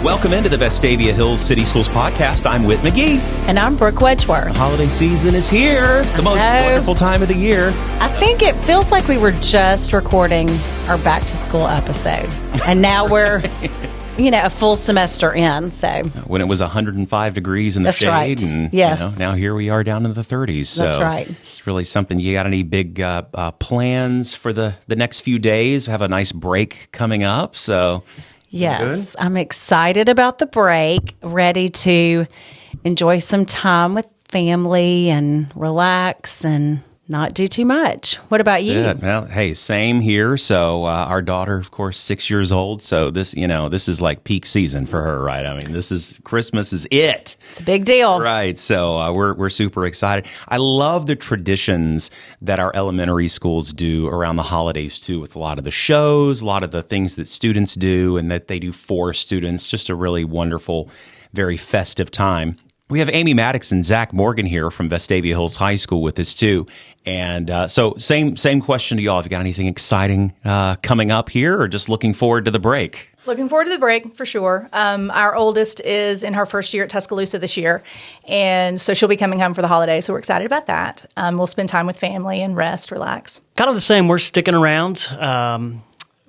Welcome into the Vestavia Hills City Schools podcast. I'm Whit McGee. And I'm Brooke Wedgeworth. The holiday season is here. The most wonderful time of the year. I think it feels like we were just recording our back to school episode. And now we're, a full semester in. So when it was 105 degrees in the shade. Right. And yes. Now here we are down in the 30s. So that's right. It's really something. You got any big plans for the next few days? We have a nice break coming up. So yes, I'm excited about the break, ready to enjoy some time with family and relax and not do too much. What about you? Good. Well, hey, same here. So our daughter, of course, 6 years old. So this is like peak season for her, right? I mean, Christmas is it. It's a big deal. Right. So we're super excited. I love the traditions that our elementary schools do around the holidays, too, with a lot of the shows, a lot of the things that students do and that they do for students. Just a really wonderful, very festive time. We have Amy Maddox and Zach Morgan here from Vestavia Hills High School with us, too. And so same question to y'all. Have you got anything exciting coming up here or just looking forward to the break? Looking forward to the break, for sure. Our oldest is in her first year at Tuscaloosa this year, and so she'll be coming home for the holiday, so we're excited about that. We'll spend time with family and rest, relax. Kind of the same. We're sticking around.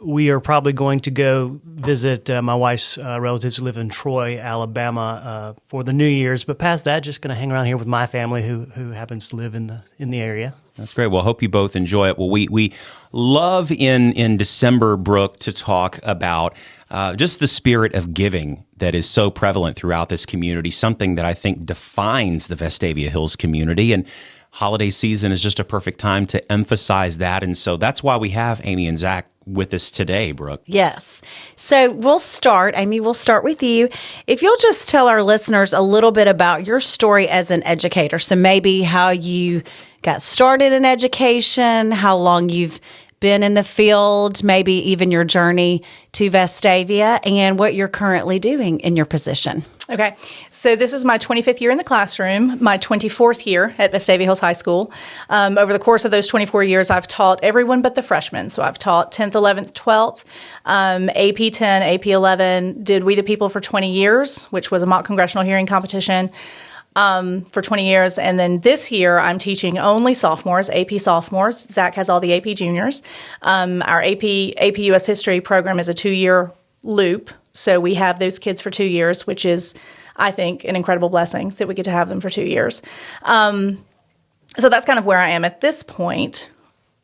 We are probably going to go visit my wife's relatives who live in Troy, Alabama, for the New Year's. But past that, just going to hang around here with my family who happens to live in the area. That's great. Well, hope you both enjoy it. Well, we love in December, Brooke, to talk about just the spirit of giving that is so prevalent throughout this community, something that I think defines the Vestavia Hills community. And holiday season is just a perfect time to emphasize that. And so that's why we have Amy and Zach with us today, Brooke. Yes. So Amy, we'll start with you. If you'll just tell our listeners a little bit about your story as an educator. So maybe how you got started in education, how long you've been in the field, maybe even your journey to Vestavia, and what you're currently doing in your position. Okay, so this is my 25th year in the classroom, my 24th year at Vestavia Hills High School. Over the course of those 24 years, I've taught everyone but the freshmen. So I've taught 10th, 11th, 12th, AP 10, AP 11, did We the People for 20 years, which was a mock congressional hearing competition for 20 years. And then this year, I'm teaching only sophomores, AP sophomores. Zach has all the AP juniors. Our AP U.S. History program is a 2-year loop. So we have those kids for 2 years, which is, I think, an incredible blessing that we get to have them for 2 years. So that's kind of where I am at this point.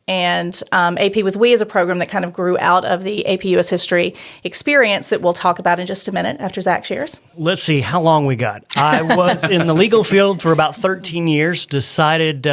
And AP with We is a program that kind of grew out of the AP U.S. History experience that we'll talk about in just a minute after Zach shares. Let's see how long we got. I was in the legal field for about 13 years, decided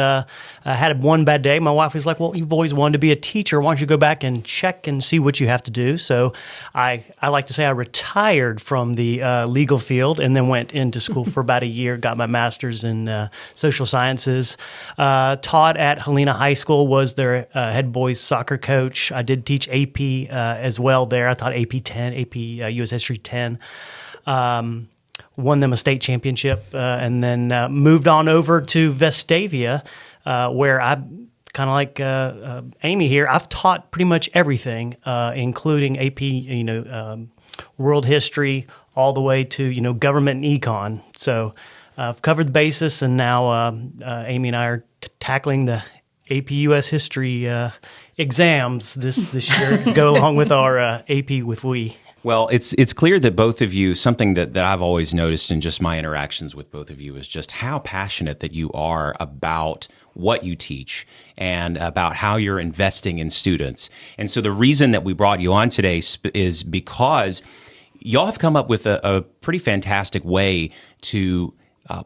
I had one bad day. My wife was like, well, you've always wanted to be a teacher. Why don't you go back and check and see what you have to do? So I like to say I retired from the legal field and then went into school for about a year, got my master's in social sciences, taught at Helena High School, was their head boys soccer coach. I did teach AP as well there. I taught AP 10, AP U.S. History 10. Won them a state championship and then moved on over to Vestavia, where I kind of like Amy here. I've taught pretty much everything, including AP, world history, all the way to government and econ. So I've covered the basis, and now Amy and I are tackling the AP U.S. History exams this year. Go along with our AP with We. Well, it's clear that both of you, something that I've always noticed in just my interactions with both of you is just how passionate that you are about what you teach and about how you're investing in students. And so the reason that we brought you on today is because y'all have come up with a pretty fantastic way to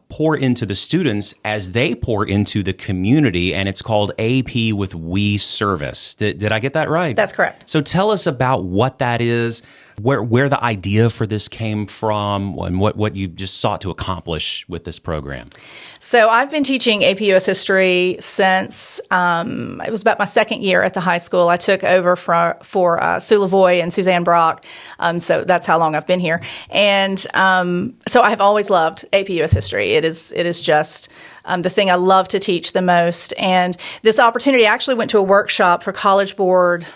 pour into the students as they pour into the community, and it's called AP with We Service. Did I get that right? That's correct. So tell us about what that is, where the idea for this came from, and what you just sought to accomplish with this program. So I've been teaching AP U.S. History since it was about my second year at the high school. I took over for Sue Lavoie and Suzanne Brock, so that's how long I've been here. And so I've always loved AP U.S. History. It is just the thing I love to teach the most. And this opportunity, I actually went to a workshop for College Board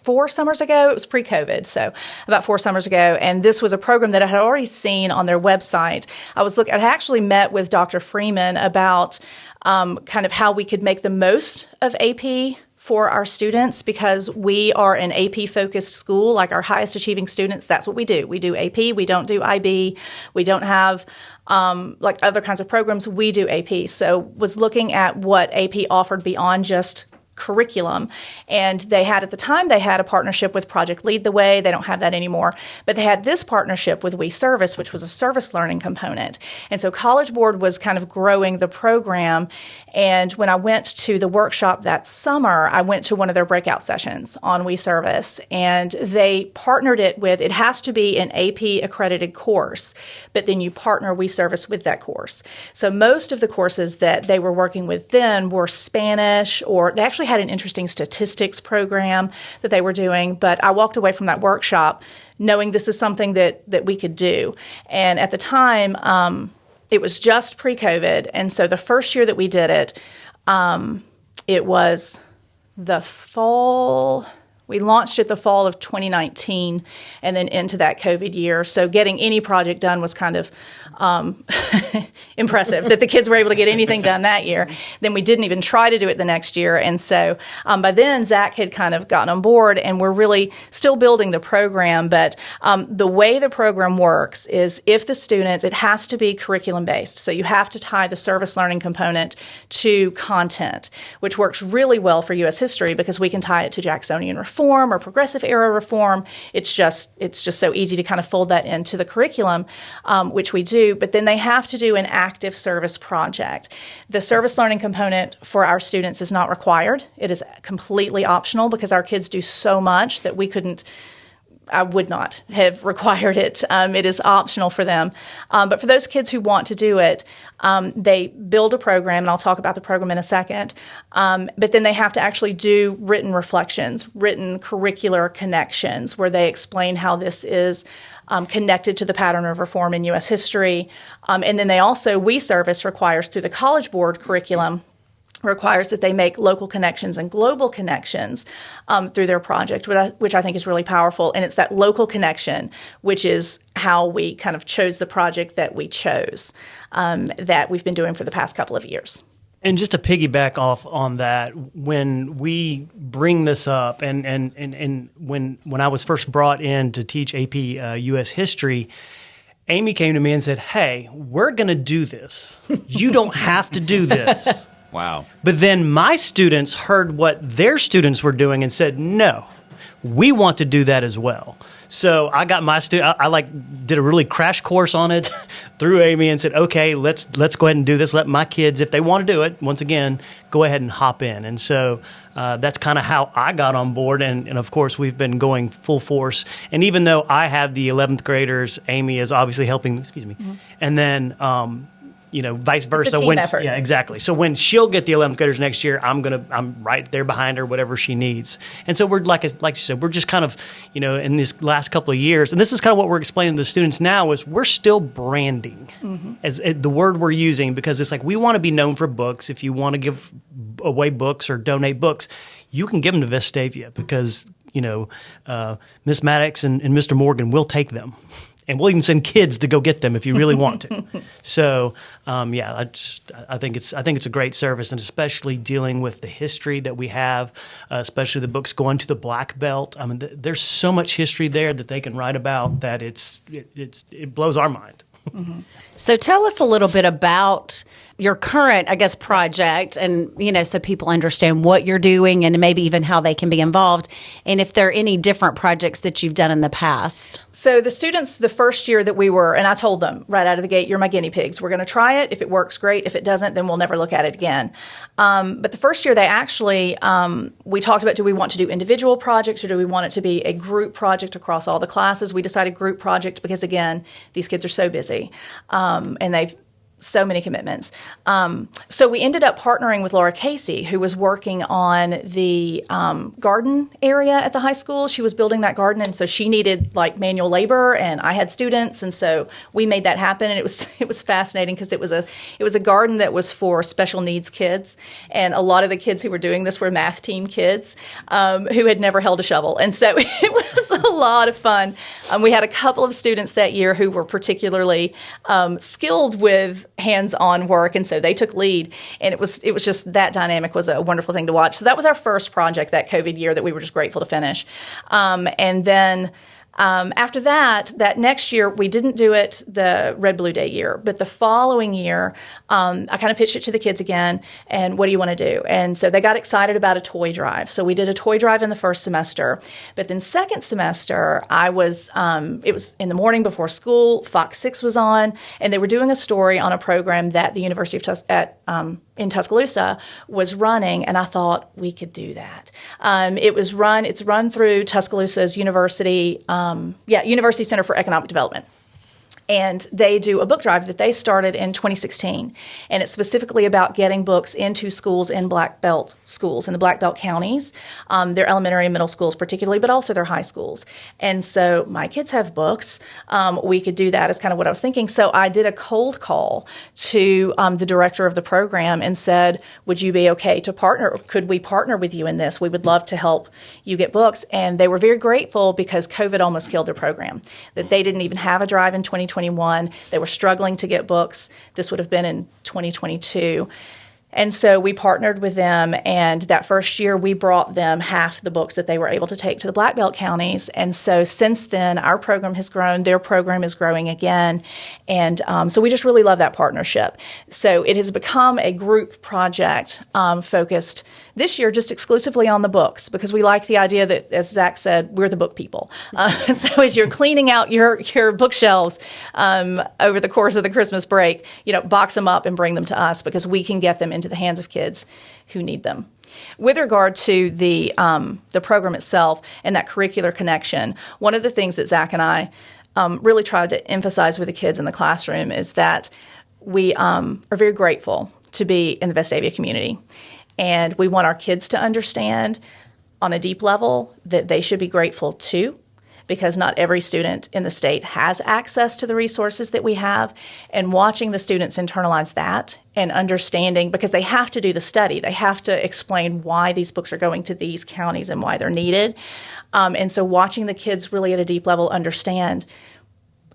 4 summers ago. It was pre-COVID, so about 4 summers ago. And this was a program that I had already seen on their website. I actually met with Dr. Freeman about kind of how we could make the most of AP for our students, because we are an AP-focused school. Like our highest achieving students, that's what we do. We do AP. We don't do IB. We don't have like other kinds of programs. We do AP. So was looking at what AP offered beyond just curriculum. And at the time, they had a partnership with Project Lead the Way. They don't have that anymore. But they had this partnership with We Service, which was a service learning component. And so College Board was kind of growing the program. And when I went to the workshop that summer, I went to one of their breakout sessions on We Service. And they partnered it has to be an AP accredited course, but then you partner We Service with that course. So most of the courses that they were working with then were Spanish, or they actually had an interesting statistics program that they were doing. But I walked away from that workshop knowing this is something that we could do. And at the time, it was just pre-COVID. And so the first year that we did it, it was the fall. We launched it the fall of 2019 and then into that COVID year. So getting any project done was kind of impressive that the kids were able to get anything done that year. Then we didn't even try to do it the next year. And so by then, Zach had kind of gotten on board, and we're really still building the program. But the way the program works is if the students, it has to be curriculum-based. So you have to tie the service learning component to content, which works really well for U.S. history because we can tie it to Jacksonian reform or progressive era reform. It's just so easy to kind of fold that into the curriculum, which we do. But then they have to do an active service project. The service learning component for our students is not required. It is completely optional because our kids do so much that I would not have required it. It is optional for them. But for those kids who want to do it, they build a program, and I'll talk about the program in a second. But then they have to actually do written reflections, written curricular connections, where they explain how this is connected to the pattern of reform in U.S. history. And then they also, We Service requires through the College Board curriculum, requires that they make local connections and global connections through their project, which I think is really powerful. And it's that local connection, which is how we kind of chose the project that we chose, that we've been doing for the past couple of years. And just to piggyback off on that, when we bring this up, and when I was first brought in to teach AP U.S. history, Amy came to me and said, "Hey, we're going to do this. You don't have to do this." Wow. But then my students heard what their students were doing and said, "No, we want to do that as well." So I got my I did a really crash course on it through Amy and said, "Okay, let's go ahead and do this. Let my kids, if they want to do it, once again, go ahead and hop in." And so that's kind of how I got on board. And of course, we've been going full force. And even though I have the 11th graders, Amy is obviously helping. Excuse me. Mm-hmm. And then vice versa. It's a team effort. Yeah, exactly. So when she'll get the 11th graders next year, I'm right there behind her, whatever she needs. And so we're like you said, we're just kind of, in this last couple of years, and this is kind of what we're explaining to the students now is we're still branding as the word we're using, because it's like we want to be known for books. If you want to give away books or donate books, you can give them to Vestavia because Miss Maddox and Mr. Morgan will take them. And we'll even send kids to go get them if you really want to. So, I think it's a great service, and especially dealing with the history that we have, especially the books going to the Black Belt. I mean, there's so much history there that they can write about that it blows our mind. Mm-hmm. So tell us a little bit about your current, project, and, so people understand what you're doing and maybe even how they can be involved, and if there are any different projects that you've done in the past. So the students, the first year that we were, and I told them right out of the gate, you're my guinea pigs. We're going to try it. If it works, great. If it doesn't, then we'll never look at it again. But the first year, they actually, we talked about, do we want to do individual projects or do we want it to be a group project across all the classes? We decided group project because, again, these kids are so busy. And they've so many commitments. So we ended up partnering with Laura Casey, who was working on the garden area at the high school. She was building that garden, and so she needed like manual labor, and I had students, and so we made that happen. And it was fascinating because it was a garden that was for special needs kids, and a lot of the kids who were doing this were math team kids who had never held a shovel, and so it was a lot of fun. We had a couple of students that year who were particularly skilled with hands-on work, and so they took lead, and it was just that dynamic was a wonderful thing to watch. So that was our first project that COVID year that we were just grateful to finish. And then after that next year, we didn't do it the Red Blue Day year, but the following year, I kind of pitched it to the kids again, and what do you want to do? And so they got excited about a toy drive. So we did a toy drive in the first semester, but then second semester, it was in the morning before school, Fox 6 was on, and they were doing a story on a program that the University of in Tuscaloosa was running, and I thought we could do that. It's run through Tuscaloosa's University Center for Economic Development. And they do a book drive that they started in 2016. And it's specifically about getting books into schools in Black Belt schools, in the Black Belt counties, their elementary and middle schools particularly, but also their high schools. And so my kids have books. We could do that is kind of what I was thinking. So I did a cold call to the director of the program and said, would you be okay to partner? Could we partner with you in this? We would love to help you get books. And they were very grateful because COVID almost killed their program, that they didn't even have a drive in 2021. They were struggling to get books. This would have been in 2022. And so we partnered with them, and that first year we brought them half the books that they were able to take to the Black Belt counties. And so since then, our program has grown. Their program is growing again. And so we just really love that partnership. So it has become a group project focused this year just exclusively on the books, because we like the idea that, as Zach said, we're the book people. So as you're cleaning out your bookshelves over the course of the Christmas break, box them up and bring them to us, because we can get them into the hands of kids who need them. With regard to the program itself and that curricular connection, one of the things that Zach and I really tried to emphasize with the kids in the classroom is that we are very grateful to be in the Vestavia community. And we want our kids to understand on a deep level that they should be grateful too, because not every student in the state has access to the resources that we have. And watching the students internalize that and understanding, because they have to do the study, they have to explain why these books are going to these counties and why they're needed. And so watching the kids really at a deep level understand,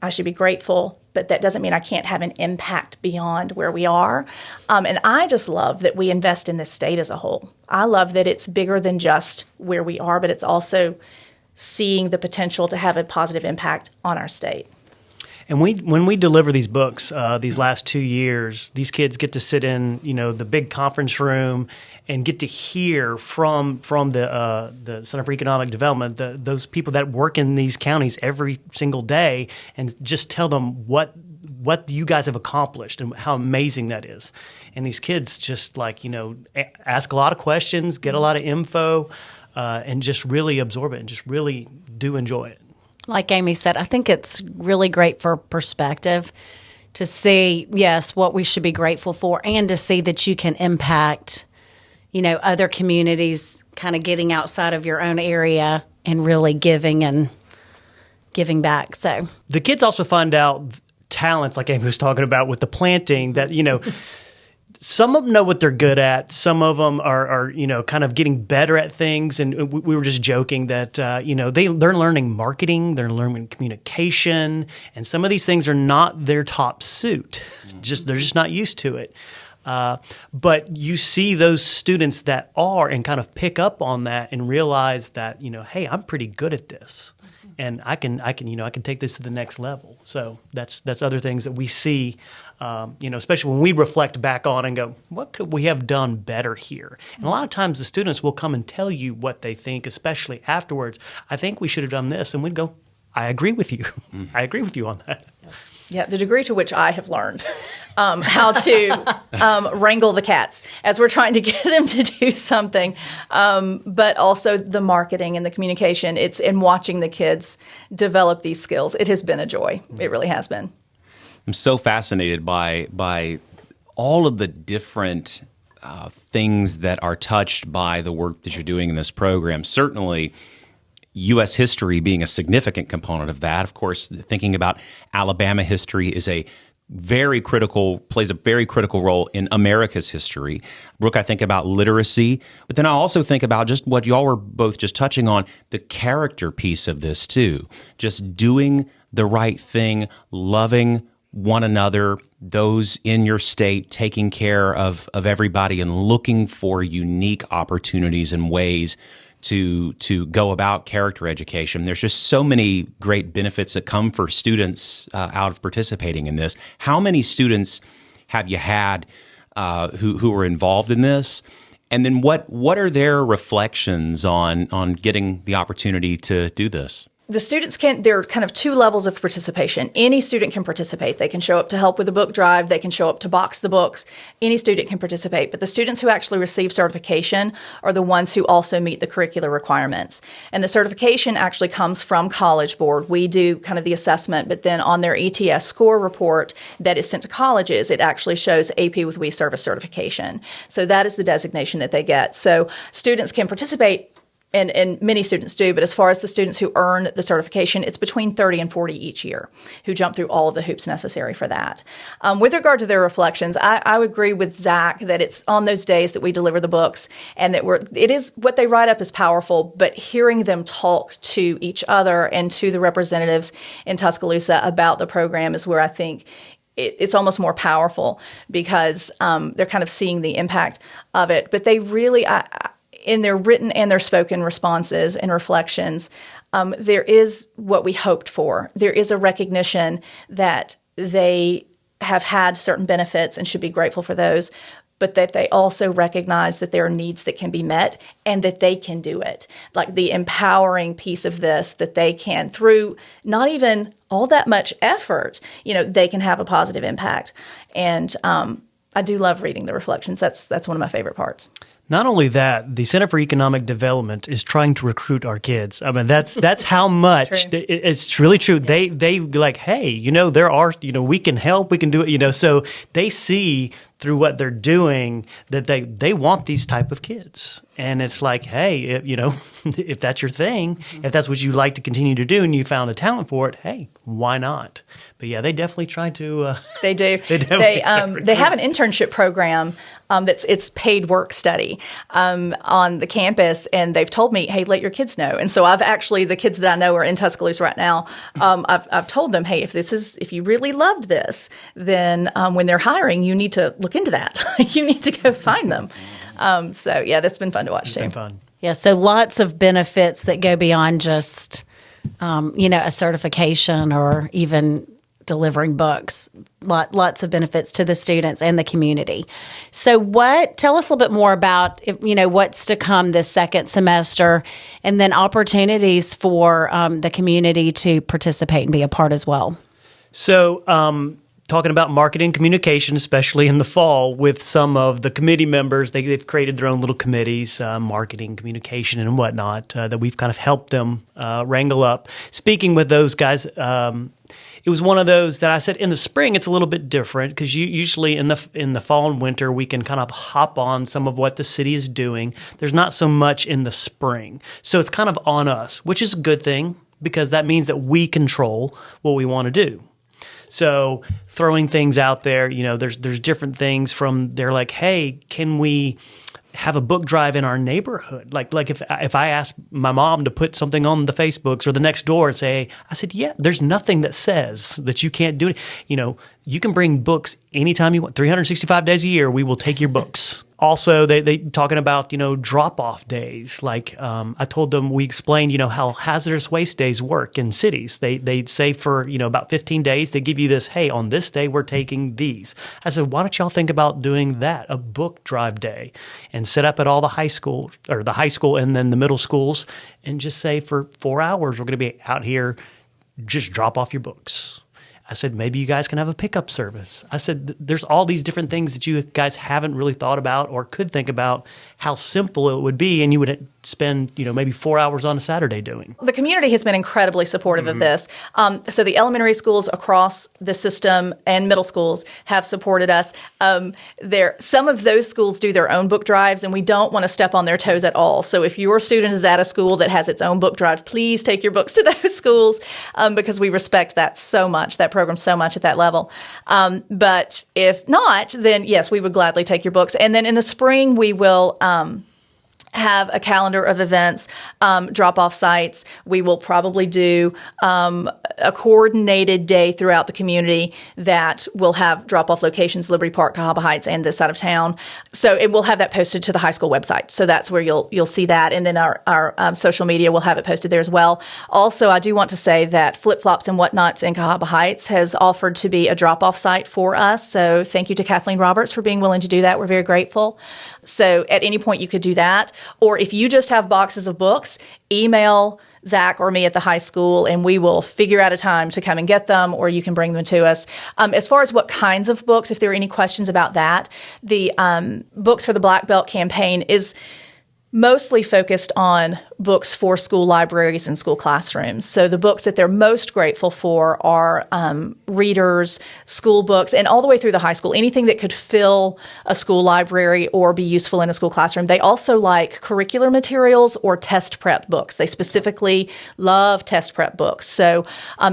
I should be grateful, but that doesn't mean I can't have an impact beyond where we are. And I just love that we invest in this state as a whole. I love that it's bigger than just where we are, but it's also seeing the potential to have a positive impact on our state. And when we deliver these books, these last 2 years, these kids get to sit in, the big conference room and get to hear from the Center for Economic Development, those people that work in these counties every single day, and just tell them what you guys have accomplished and how amazing that is. And these kids just ask a lot of questions, get a lot of info, and just really absorb it and just really do enjoy it. Like Amy said, I think it's really great for perspective to see, yes, what we should be grateful for, and to see that you can impact, other communities, kind of getting outside of your own area and really giving back. So the kids also find out talents, like Amy was talking about with the planting, that, some of them know what they're good at. Some of them are kind of getting better at things. And we were just joking that, they're learning marketing, they're learning communication, and some of these things are not their top suit. They're just not used to it. But you see those students that are and kind of pick up on that and realize that, hey, I'm pretty good at this. And I can take this to the next level. So that's other things that we see, especially when we reflect back on and go, what could we have done better here? And a lot of times the students will come and tell you what they think, especially afterwards. I think we should have done this, and we'd go, I agree with you. I agree with you on that. Yeah, the degree to which I have learned how to wrangle the cats as we're trying to get them to do something, but also the marketing and the communication. It's in watching the kids develop these skills. It has been a joy. It really has been. I'm so fascinated by all of the different things that are touched by the work that you're doing in this program. Certainly, U.S. history being a significant component of that. Of course, thinking about Alabama history plays a very critical role in America's history. Brooke, I think about literacy, but then I also think about just what y'all were both just touching on, the character piece of this too. Just doing the right thing, loving one another, those in your state, taking care of everybody and looking for unique opportunities and ways to go about character education. There's just so many great benefits that come for students out of participating in this. How many students have you had who were involved in this? And then what are their reflections on getting the opportunity to do this? The students there are kind of two levels of participation. Any student can participate. They can show up to help with the book drive. They can show up to box the books. Any student can participate. But the students who actually receive certification are the ones who also meet the curricular requirements. And the certification actually comes from College Board. We do kind of the assessment, but then on their ETS score report that is sent to colleges, it actually shows AP with We Service certification. So that is the designation that they get. So students can participate. And many students do, but as far as the students who earn the certification, it's between 30 and 40 each year who jump through all of the hoops necessary for that. With regard to their reflections, I would agree with Zach that it's on those days that we deliver the books and that it is what they write up is powerful, but hearing them talk to each other and to the representatives in Tuscaloosa about the program is where I think it's almost more powerful because they're kind of seeing the impact of it. But they really, in their written and their spoken responses and reflections, there is what we hoped for. There is a recognition that they have had certain benefits and should be grateful for those, but that they also recognize that there are needs that can be met and that they can do it. Like the empowering piece of this, that they can, through not even all that much effort, they can have a positive impact. And I do love reading the reflections. That's one of my favorite parts. Not only that, the Center for Economic Development is trying to recruit our kids. I mean, that's how much it's really true. They like, hey, there are, we can help, we can do it, so they see through what they're doing that they want these type of kids. And it's like, hey, if that's your thing, if that's what you like to continue to do and you found a talent for it, hey, why not? But yeah, they definitely try to. They do. They have an internship program it's paid work study on the campus, and they've told me, hey, let your kids know. And so I've actually, the kids that I know are in Tuscaloosa right now. I've told them, hey, if you really loved this, then when they're hiring, you need to look into that. You need to go find them. So yeah, that's been fun to watch too. It's been fun. Yeah, so lots of benefits that go beyond just a certification or even delivering books. Lots of benefits to the students and the community. So tell us a little bit more about, what's to come this second semester, and then opportunities for the community to participate and be a part as well. So, talking about marketing communication, especially in the fall, with some of the committee members, they've created their own little committees, marketing, communication, and whatnot, that we've kind of helped them wrangle up. Speaking with those guys, it was one of those that I said in the spring it's a little bit different because usually in the fall and winter we can kind of hop on some of what the city is doing. There's not so much in the spring, so it's kind of on us, which is a good thing because that means that we control what we want to do. So throwing things out there, there's different things from they're like, hey, can we have a book drive in our neighborhood? Like if I ask my mom to put something on the Facebooks or the next door and say, I said, yeah, there's nothing that says that you can't do it. You can bring books anytime you want, 365 days a year, we will take your books. Also, they talking about, drop-off days. Like I told them, we explained, how hazardous waste days work in cities. They say for, about 15 days, they give you this, hey, on this day, we're taking these. I said, why don't y'all think about doing that, a book drive day, and set up at all the high school and then the middle schools, and just say for 4 hours, we're going to be out here, just drop off your books. I said, maybe you guys can have a pickup service. I said, there's all these different things that you guys haven't really thought about or could think about how simple it would be, and you would spend, maybe 4 hours on a Saturday doing. The community has been incredibly supportive of this. So the elementary schools across the system and middle schools have supported us. Some of those schools do their own book drives, and we don't want to step on their toes at all. So if your student is at a school that has its own book drive, please take your books to those schools because we respect that so much, that program so much at that level. But if not, then yes, we would gladly take your books. And then in the spring, we will have a calendar of events, drop-off sites. We will probably do a coordinated day throughout the community that will have drop-off locations, Liberty Park, Cahaba Heights, and this side of town. So it will have that posted to the high school website. So that's where you'll see that. And then our social media will have it posted there as well. Also, I do want to say that Flip Flops and Whatnots in Cahaba Heights has offered to be a drop-off site for us. So thank you to Kathleen Roberts for being willing to do that. We're very grateful. So at any point you could do that. Or if you just have boxes of books, email Zach or me at the high school, and we will figure out a time to come and get them, or you can bring them to us. As far as what kinds of books, if there are any questions about that, the Books for the Black Belt campaign is mostly focused on books for school libraries and school classrooms. So the books that they're most grateful for are readers, school books, and all the way through the high school, anything that could fill a school library or be useful in a school classroom. They also like curricular materials or test prep books. They specifically love test prep books. So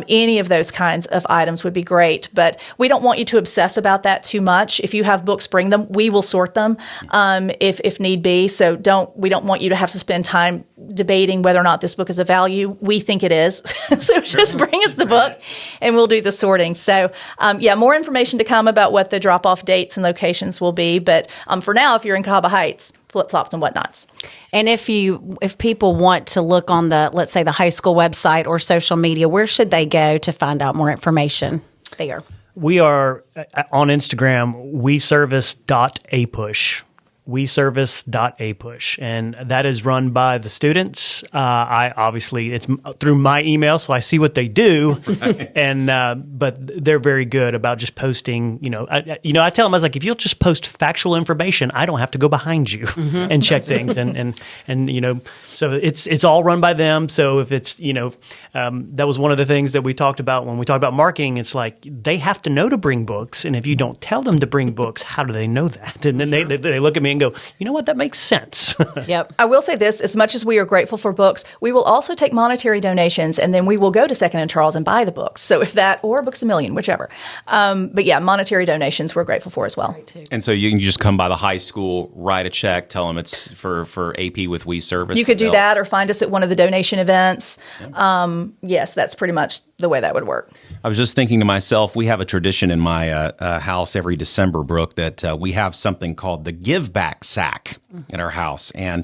any of those kinds of items would be great. But we don't want you to obsess about that too much. If you have books, bring them. We will sort them if need be. So we don't want you to have to spend time debating whether or not this book is of value. We think it is. So just bring us the book and we'll do the sorting. So more information to come about what the drop-off dates and locations will be. But for now, if you're in Cahaba Heights, Flip Flops and Whatnots. And if people want to look on let's say the high school website or social media, where should they go to find out more information there? We are on Instagram, weservice.apush. weservice.apush, and that is run by the students. It's through my email, so I see what they do, and but they're very good about just posting. I tell them, I was like, if you'll just post factual information, I don't have to go behind you and check things, and so it's all run by them. So if it's that was one of the things that we talked about when we talked about marketing. It's like they have to know to bring books, and if you don't tell them to bring books, how do they know that? And then they look at me and go, you know what, that makes sense. Yep. I will say this, as much as we are grateful for books, we will also take monetary donations, and then we will go to Second and Charles and buy the books. So if that, or Books A Million, whichever. But yeah, monetary donations we're grateful for as well. And so you can just come by the high school, write a check, tell them it's for AP with We Service. You could do that, or find us at one of the donation events. Yeah. Yes, that's pretty much the way that would work. I was just thinking to myself, we have a tradition in my house every December, Brooke, that we have something called the Give Back Sack in our house. And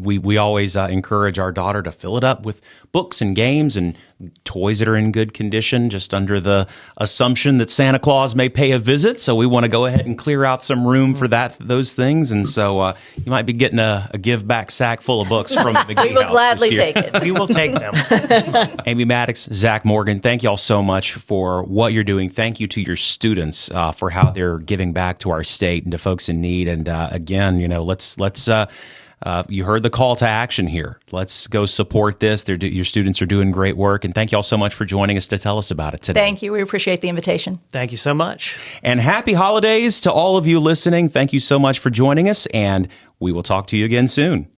we always encourage our daughter to fill it up with books and games and toys that are in good condition, just under the assumption that Santa Claus may pay a visit. So we want to go ahead and clear out some room for those things. And so you might be getting a Give Back Sack full of books from the McGee We will house gladly this year. take it. We will take them. Amy Maddox, Zach Morgan, thank you all so much for what you're doing. Thank you to your students for how they're giving back to our state and to folks in need. And again, let's you heard the call to action here. Let's go support this. Your students are doing great work. And thank you all so much for joining us to tell us about it today. Thank you. We appreciate the invitation. Thank you so much. And happy holidays to all of you listening. Thank you so much for joining us. And we will talk to you again soon.